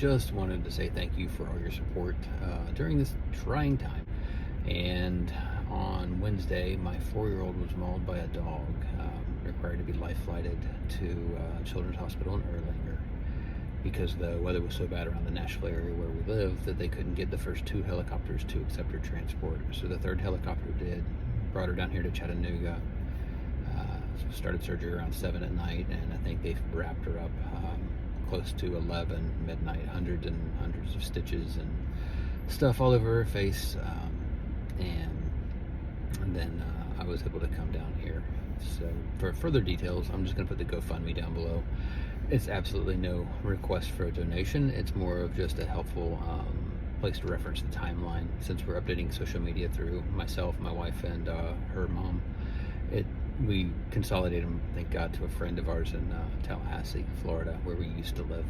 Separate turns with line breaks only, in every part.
just wanted to say thank you for all your support during this trying time. And on Wednesday, my 4-year-old was mauled by a dog, required to be life flighted to Children's Hospital in Erlanger because the weather was so bad around the Nashville area where we live that they couldn't get the first 2 helicopters to accept her transport. So the 3rd helicopter did, brought her down here to Chattanooga, started surgery around 7 at night, and I think they wrapped her up close to 11 midnight, hundreds and hundreds of stitches and stuff all over her face, and then I was able to come down here. So for further details, I'm just going to put the GoFundMe down below. It's absolutely no request for a donation. It's more of just a helpful place to reference the timeline, since we're updating social media through myself, my wife, and her mom. We consolidated them, thank God, to a friend of ours in Tallahassee, Florida, where we used to live.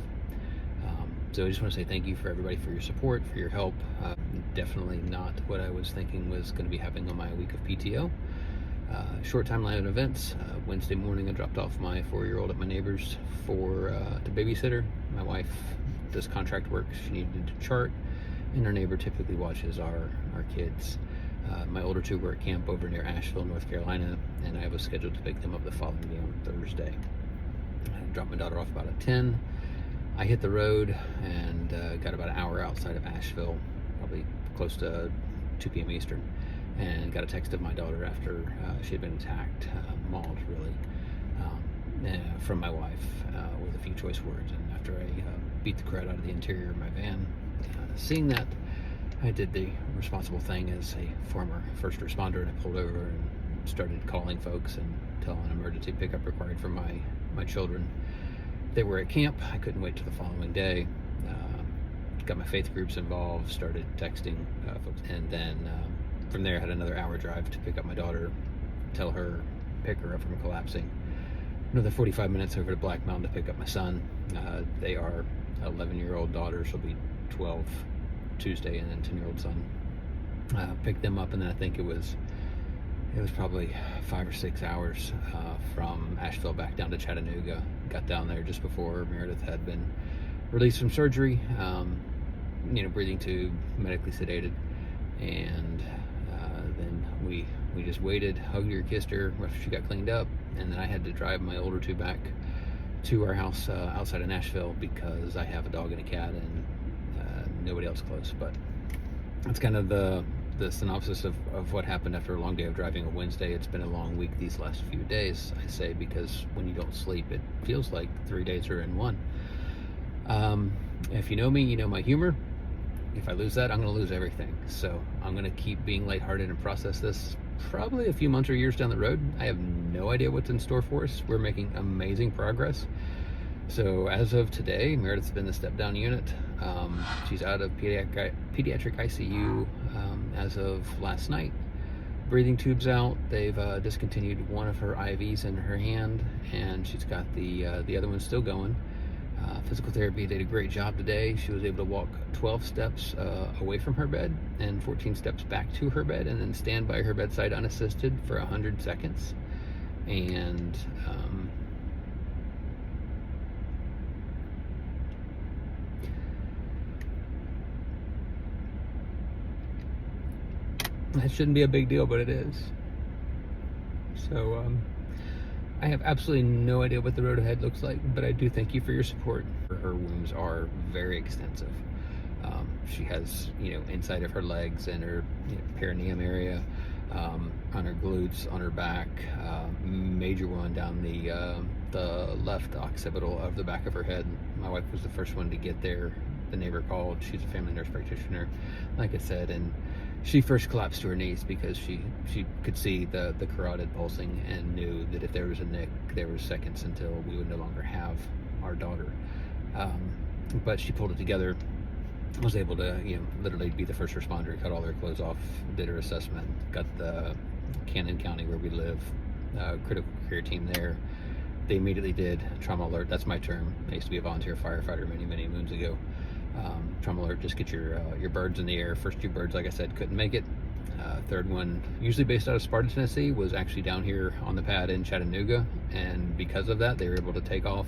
So I just want to say thank you for everybody for your support, for your help. Definitely not what I was thinking was going to be happening on my week of PTO. Short timeline of events. Wednesday morning I dropped off my 4-year-old at my neighbor's to babysitter. My wife does contract work. She needed to chart, and our neighbor typically watches our kids. My older 2 were at camp over near Asheville, North Carolina, and I was scheduled to pick them up the following day on Thursday. I dropped my daughter off about at 10. I hit the road and got about an hour outside of Asheville, probably close to 2 p.m. Eastern, and got a text of my daughter after she had been attacked, mauled really, from my wife with a few choice words. And after I beat the crud out of the interior of my van, seeing that, I did the responsible thing as a former first responder, and I pulled over and started calling folks and telling an emergency pickup required for my children. They were at camp. I couldn't wait till the following day. Got my faith groups involved, started texting folks, and then from there I had another hour drive to pick up my daughter, tell her, pick her up from collapsing. Another 45 minutes over to Black Mountain to pick up my son. They are 11-year-old daughter, she'll be 12 Tuesday, and then 10-year-old son. Picked them up, and then I think it was probably 5 or 6 hours from Asheville back down to Chattanooga. Got down there just before Meredith had been released from surgery, breathing tube, medically sedated, and then we just waited, hugged her, kissed her after she got cleaned up, and then I had to drive my older 2 back to our house outside of Nashville because I have a dog and a cat and nobody else close. But that's kind of the synopsis of what happened after a long day of driving on Wednesday. It's been a long week these last few days, I say, because when you don't sleep, it feels like 3 days are in one. If you know me, you know my humor. If I lose that, I'm going to lose everything. So I'm going to keep being lighthearted and process this probably a few months or years down the road. I have no idea what's in store for us. We're making amazing progress. So as of today, Meredith's been in the step-down unit. She's out of pediatric ICU as of last night. Breathing tubes out. They've discontinued one of her IVs in her hand, and she's got the other one still going. Physical therapy did a great job today. She was able to walk 12 steps away from her bed and 14 steps back to her bed, and then stand by her bedside unassisted for 100 seconds. And that shouldn't be a big deal, but it is. So I have absolutely no idea what the road ahead looks like, but I do thank you for your support. Her wounds are very extensive. She has, inside of her legs and her perineum area, on her glutes, on her back, major one down the left occipital of the back of her head. My wife was the first one to get there. The neighbor called. She's a family nurse practitioner, like I said, and she first collapsed to her knees because she could see the carotid pulsing and knew that if there was a nick, there was seconds until we would no longer have our daughter. But she pulled it together, was able to literally be the first responder, cut all her clothes off, did her assessment, got the Cannon County where we live, critical care team there. They immediately did trauma alert. That's my term. I used to be a volunteer firefighter many moons ago. Trauma alert, just get your birds in the air. First 2 birds, like I said, couldn't make it. Third one, usually based out of Sparta, Tennessee, was actually down here on the pad in Chattanooga, and because of that, they were able to take off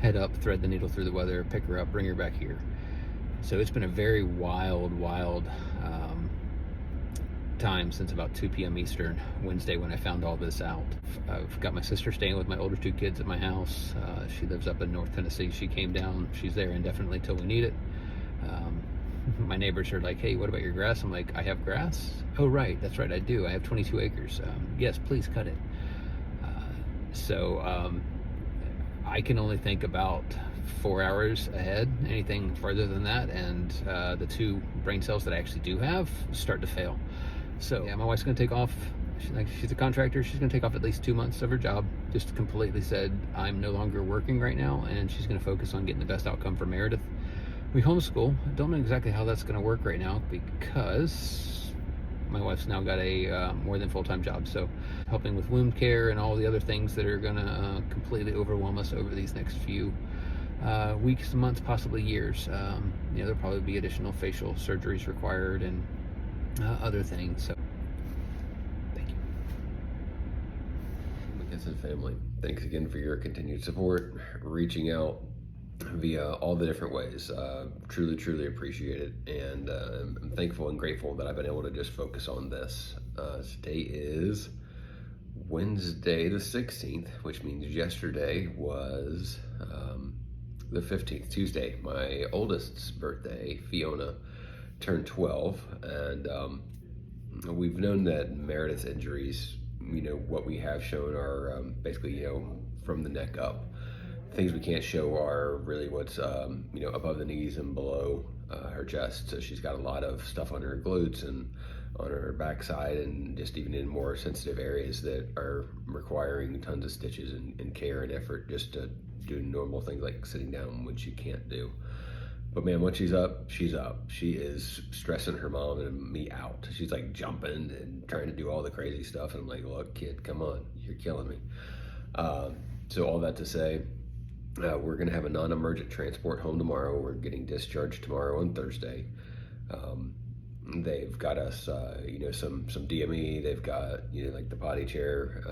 head up, thread the needle through the weather, pick her up, bring her back here. So it's been a very wild time since about 2 p.m. Eastern Wednesday when I found all this out. I've got my sister staying with my older two kids at my house. She lives up in North Tennessee. She came down. She's there indefinitely till we need it. Um, my neighbors are like, hey, what about your grass? I'm like, I have grass? Oh, right, that's right, I do. I have 22 acres. Yes, please cut it. So I can only think about 4 hours ahead. Anything further than that, and the two brain cells that I actually do have start to fail. So yeah, my wife's gonna take off. She's a contractor. She's gonna take off at least 2 months of her job. Just completely said, I'm no longer working right now, and she's gonna focus on getting the best outcome for Meredith. We homeschool. Don't know exactly how that's gonna work right now because my wife's now got a more than full-time job. So helping with wound care and all the other things that are gonna completely overwhelm us over these next few weeks, months, possibly years. There'll probably be additional facial surgeries required and other things. So thank you.
Kids and family, thanks again for your continued support, reaching out via all the different ways. Truly appreciate it, and I'm thankful and grateful that I've been able to just focus on this. Today is Wednesday the 16th, which means yesterday was the 15th, Tuesday. My oldest's birthday, Fiona, turned 12, and we've known that Meredith's injuries, what we have shown are basically, from the neck up. Things we can't show are really what's, above the knees and below her chest. So she's got a lot of stuff on her glutes and on her backside, and just even in more sensitive areas that are requiring tons of stitches and care and effort just to do normal things like sitting down, which she can't do. But man, when she's up, she's up. She is stressing her mom and me out. She's like jumping and trying to do all the crazy stuff. And I'm like, look, kid, come on, you're killing me. So all that to say, we're gonna have a non-emergent transport home tomorrow. We're getting discharged tomorrow on Thursday. They've got us, some DME. They've got, like the potty chair,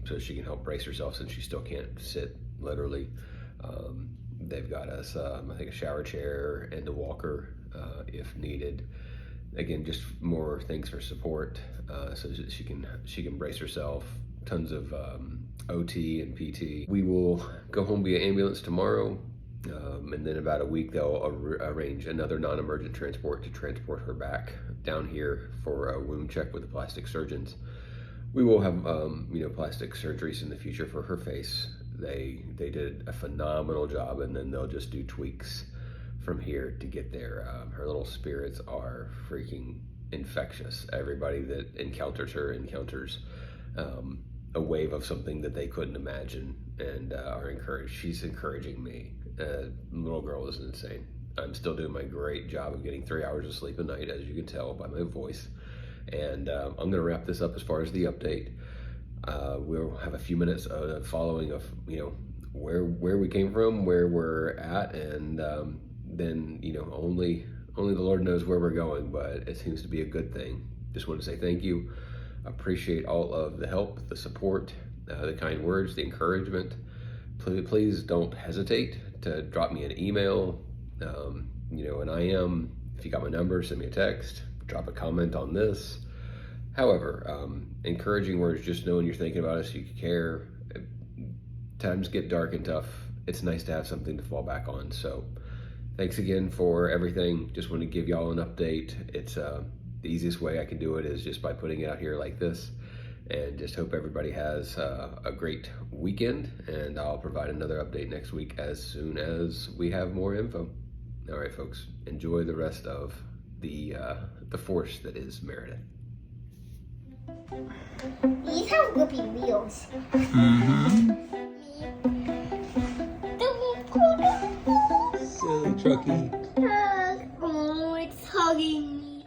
so she can help brace herself since she still can't sit, literally. They've got us, I think, a shower chair and a walker if needed. Again, just more things for support, so that she can brace herself. Tons of OT and PT. We will go home via ambulance tomorrow, and then about a week they'll arrange another non-emergent transport to transport her back down here for a wound check with the plastic surgeons. We will have plastic surgeries in the future for her face. They did a phenomenal job, and then they'll just do tweaks from here to get there. Her little spirits are freaking infectious. Everybody that encounters her encounters a wave of something that they couldn't imagine, and are encouraged. She's encouraging me. Little girl is insane. I'm still doing my great job of getting 3 hours of sleep a night, as you can tell by my voice. And I'm going to wrap this up as far as the update. We'll have a few minutes of following of where we came from, where we're at, and then only the Lord knows where we're going, but it seems to be a good thing. Just want to say thank you. Appreciate all of the help, the support, the kind words, the encouragement. Please don't hesitate to drop me an email, and if you got my number, send me a text, drop a comment on this. However, encouraging words, just knowing you're thinking about us, you care. Times get dark and tough. It's nice to have something to fall back on. So thanks again for everything. Just want to give y'all an update. It's the easiest way I can do it is just by putting it out here like this. And just hope everybody has a great weekend. And I'll provide another update next week as soon as we have more info. All right, folks, enjoy the rest of the force that is Meredith.
These have whippy wheels.
Silly Trucky.
Oh, it's hugging me.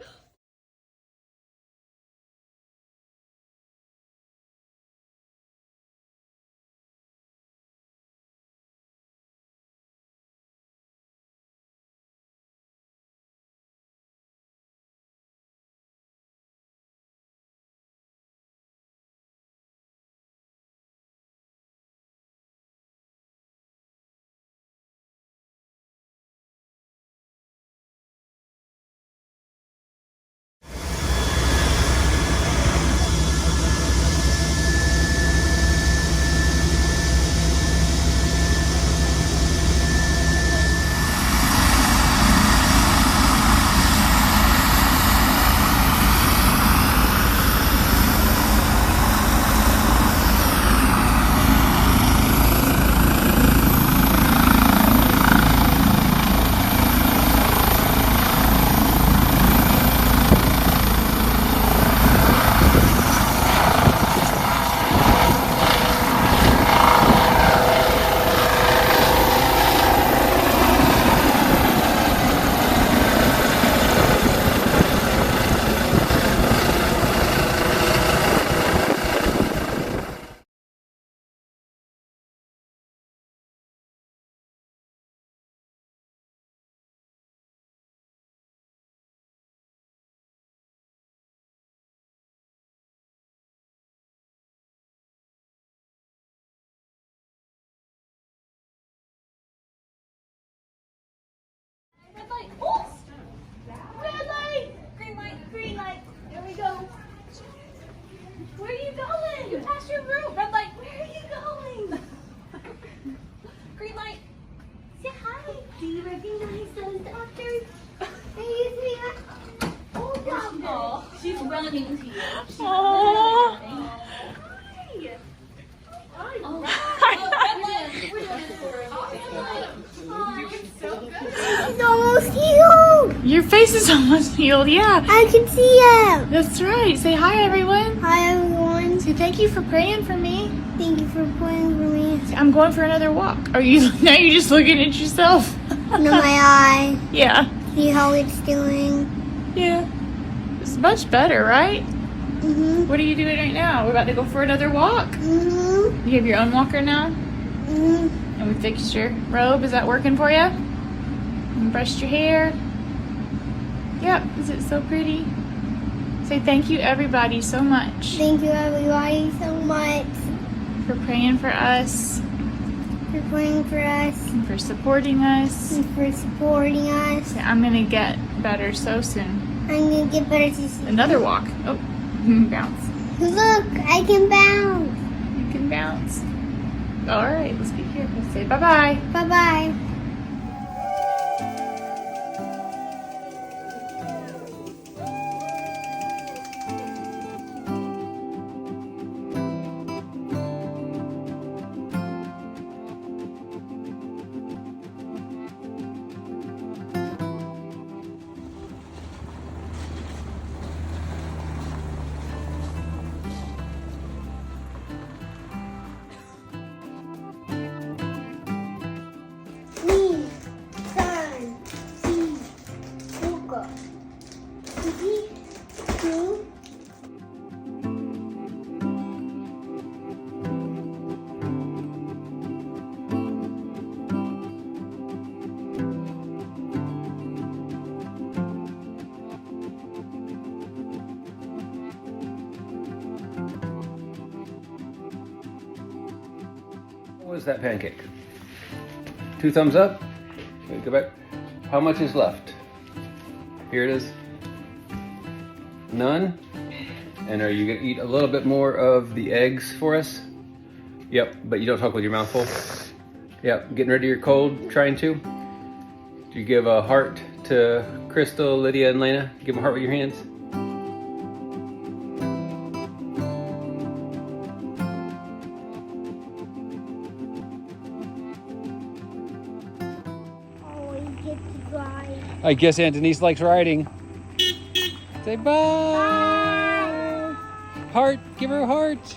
Oh.
It's almost healed.
Your face is almost healed, yeah.
I can see it.
That's right. Say hi, everyone.
Hi, everyone.
Say thank you for praying for me.
Thank you for praying for me.
Say, I'm going for another walk. Are you now? You're just looking at yourself.
Under my eye.
Yeah.
See how it's doing.
Yeah. It's much better, right?
Mhm.
What are you doing right now? We're about to go for another walk.
Mhm.
You have your own walker now?
Mhm.
And we fixed your robe. Is that working for you? And brushed your hair? Yep. Is it so pretty? Say thank you, everybody, so much
Thank you, everybody, so much
for praying for us
for praying for us
and for supporting us.
and for supporting us.
Say, I'm going to get better so soon.
I'm gonna get better to see.
Another walk. Oh, bounce.
Look, I can bounce.
You can bounce. All right, let's be careful. Say bye-bye.
Bye bye. Me, son, he, Luca, he, two.
What was that pancake? 2 thumbs up. Wait, go back. How much is left? Here it is. None. And are you gonna eat a little bit more of the eggs for us? Yep, but you don't talk with your mouth full. Yep, getting rid of your cold, trying to. Do you give a heart to Crystal, Lydia, and Lena? Give them a heart with your hands.
Oh, you get to drive.
I guess Aunt Denise likes riding. Say bye. Heart, give her a heart.